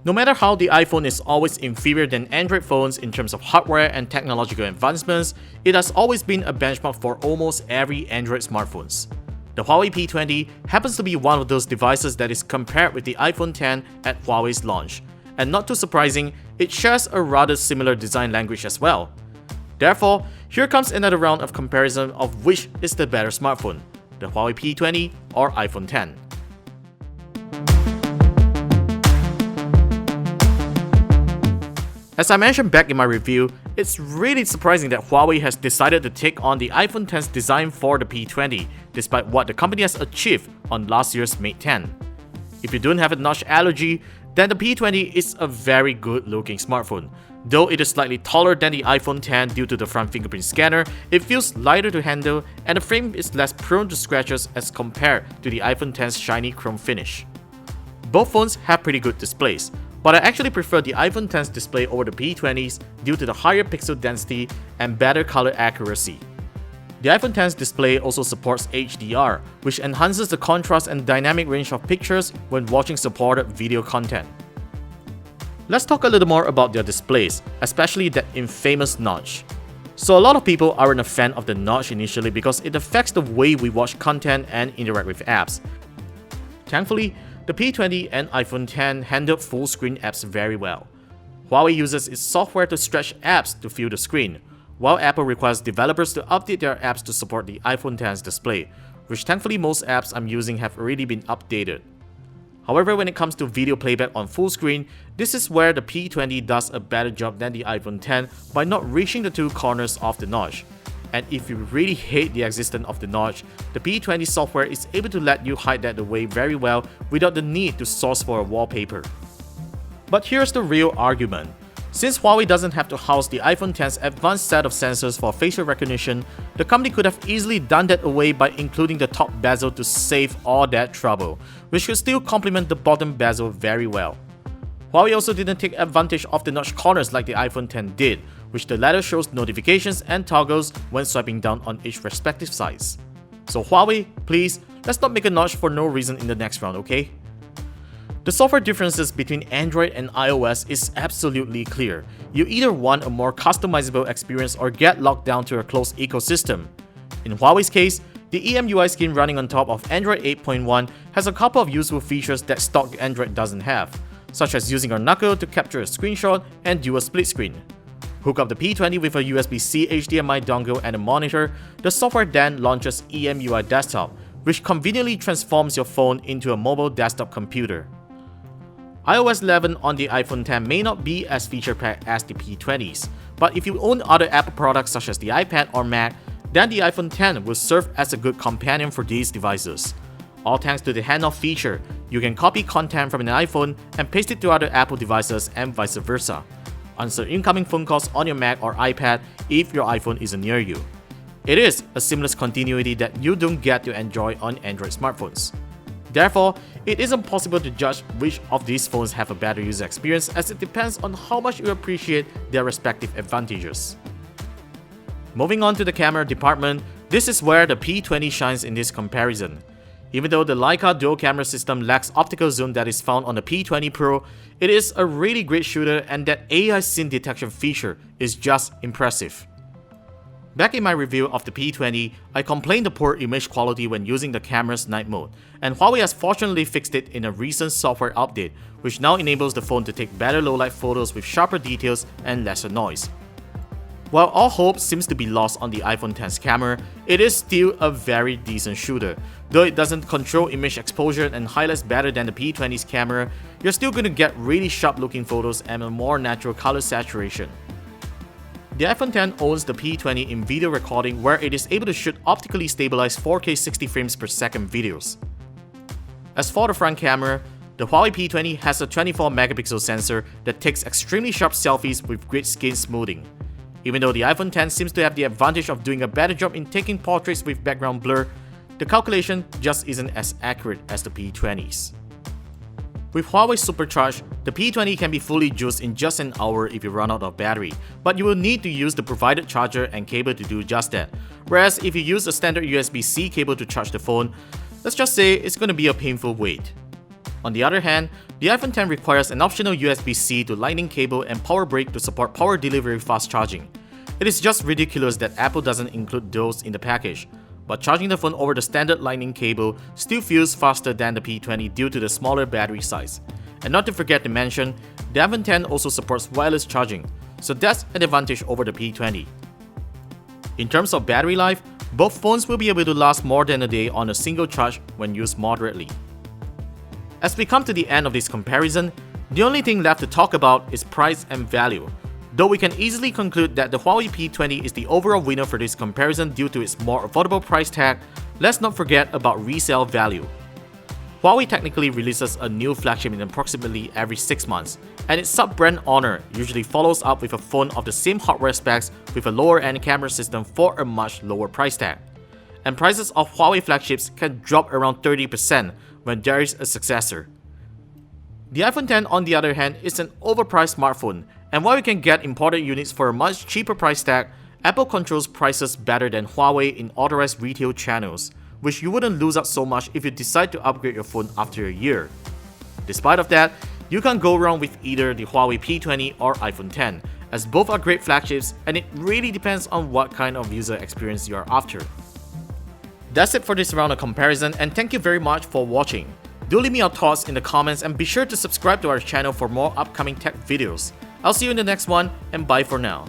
No matter how the iPhone is always inferior than Android phones in terms of hardware and technological advancements, it has always been a benchmark for almost every Android smartphones. The Huawei P20 happens to be one of those devices that is compared with the iPhone X at Huawei's launch, and not too surprising, it shares a rather similar design language as well. Therefore, here comes another round of comparison of which is the better smartphone, the Huawei P20 or iPhone X. As I mentioned back in my review, it's really surprising that Huawei has decided to take on the iPhone X's design for the P20, despite what the company has achieved on last year's Mate 10. If you don't have a notch allergy, then the P20 is a very good looking smartphone. Though it is slightly taller than the iPhone X due to the front fingerprint scanner, it feels lighter to handle and the frame is less prone to scratches as compared to the iPhone X's shiny chrome finish. Both phones have pretty good displays, but I actually prefer the iPhone X's display over the P20's due to the higher pixel density and better color accuracy. The iPhone X's display also supports HDR, which enhances the contrast and dynamic range of pictures when watching supported video content. Let's talk a little more about their displays, especially that infamous notch. So a lot of people aren't a fan of the notch initially because it affects the way we watch content and interact with apps. Thankfully, the P20 and iPhone X handled full screen apps very well. Huawei uses its software to stretch apps to fill the screen, while Apple requires developers to update their apps to support the iPhone X's display, which thankfully most apps I'm using have already been updated. However, when it comes to video playback on full screen, this is where the P20 does a better job than the iPhone X by not reaching the two corners of the notch. And if you really hate the existence of the notch, the P20 software is able to let you hide that away very well without the need to source for a wallpaper. But here's the real argument. Since Huawei doesn't have to house the iPhone X's advanced set of sensors for facial recognition, the company could have easily done that away by including the top bezel to save all that trouble, which could still complement the bottom bezel very well. Huawei also didn't take advantage of the notch corners like the iPhone X did, which the latter shows notifications and toggles when swiping down on each respective size. So Huawei, please, let's not make a notch for no reason in the next round, okay? The software differences between Android and iOS is absolutely clear. You either want a more customizable experience or get locked down to a closed ecosystem. In Huawei's case, the EMUI skin running on top of Android 8.1 has a couple of useful features that stock Android doesn't have, such as using your knuckle to capture a screenshot and do a split screen. Hook up the P20 with a USB-C HDMI dongle and a monitor, the software then launches EMUI Desktop, which conveniently transforms your phone into a mobile desktop computer. iOS 11 on the iPhone X may not be as feature-packed as the P20's, but if you own other Apple products such as the iPad or Mac, then the iPhone X will serve as a good companion for these devices. All thanks to the handoff feature, you can copy content from an iPhone and paste it to other Apple devices and vice versa. Answer incoming phone calls on your Mac or iPad if your iPhone isn't near you. It is a seamless continuity that you don't get to enjoy on Android smartphones. Therefore, it isn't possible to judge which of these phones have a better user experience as it depends on how much you appreciate their respective advantages. Moving on to the camera department, this is where the P20 shines in this comparison. Even though the Leica dual camera system lacks optical zoom that is found on the P20 Pro, it is a really great shooter and that AI scene detection feature is just impressive. Back in my review of the P20, I complained the poor image quality when using the camera's night mode, and Huawei has fortunately fixed it in a recent software update, which now enables the phone to take better low-light photos with sharper details and lesser noise. While all hope seems to be lost on the iPhone X's camera, it is still a very decent shooter. Though it doesn't control image exposure and highlights better than the P20's camera, you're still going to get really sharp looking photos and a more natural color saturation. The iPhone X owns the P20 in video recording where it is able to shoot optically stabilized 4K 60 frames per second videos. As for the front camera, the Huawei P20 has a 24 megapixel sensor that takes extremely sharp selfies with great skin smoothing. Even though the iPhone X seems to have the advantage of doing a better job in taking portraits with background blur, the calculation just isn't as accurate as the P20's. With Huawei Supercharge, the P20 can be fully juiced in just an hour if you run out of battery, but you will need to use the provided charger and cable to do just that. Whereas if you use a standard USB-C cable to charge the phone, let's just say it's going to be a painful wait. On the other hand, The iPhone X requires an optional USB-C to Lightning cable and power brick to support power delivery fast charging. It is just ridiculous that Apple doesn't include those in the package, but charging the phone over the standard Lightning cable still feels faster than the P20 due to the smaller battery size. And not to forget to mention, the iPhone X also supports wireless charging, so that's an advantage over the P20. In terms of battery life, both phones will be able to last more than a day on a single charge when used moderately. As we come to the end of this comparison, the only thing left to talk about is price and value. Though we can easily conclude that the Huawei P20 is the overall winner for this comparison due to its more affordable price tag, let's not forget about resale value. Huawei technically releases a new flagship in approximately every 6 months, and its sub-brand Honor usually follows up with a phone of the same hardware specs with a lower-end camera system for a much lower price tag. And prices of Huawei flagships can drop around 30% when there is a successor. The iPhone X, on the other hand, is an overpriced smartphone, and while you can get imported units for a much cheaper price tag, Apple controls prices better than Huawei in authorized retail channels, which you wouldn't lose out so much if you decide to upgrade your phone after a year. Despite of that, you can't go wrong with either the Huawei P20 or iPhone X, as both are great flagships and it really depends on what kind of user experience you are after. That's it for this round of comparison, and thank you very much for watching. Do leave me your thoughts in the comments and be sure to subscribe to our channel for more upcoming tech videos. I'll see you in the next one, and bye for now.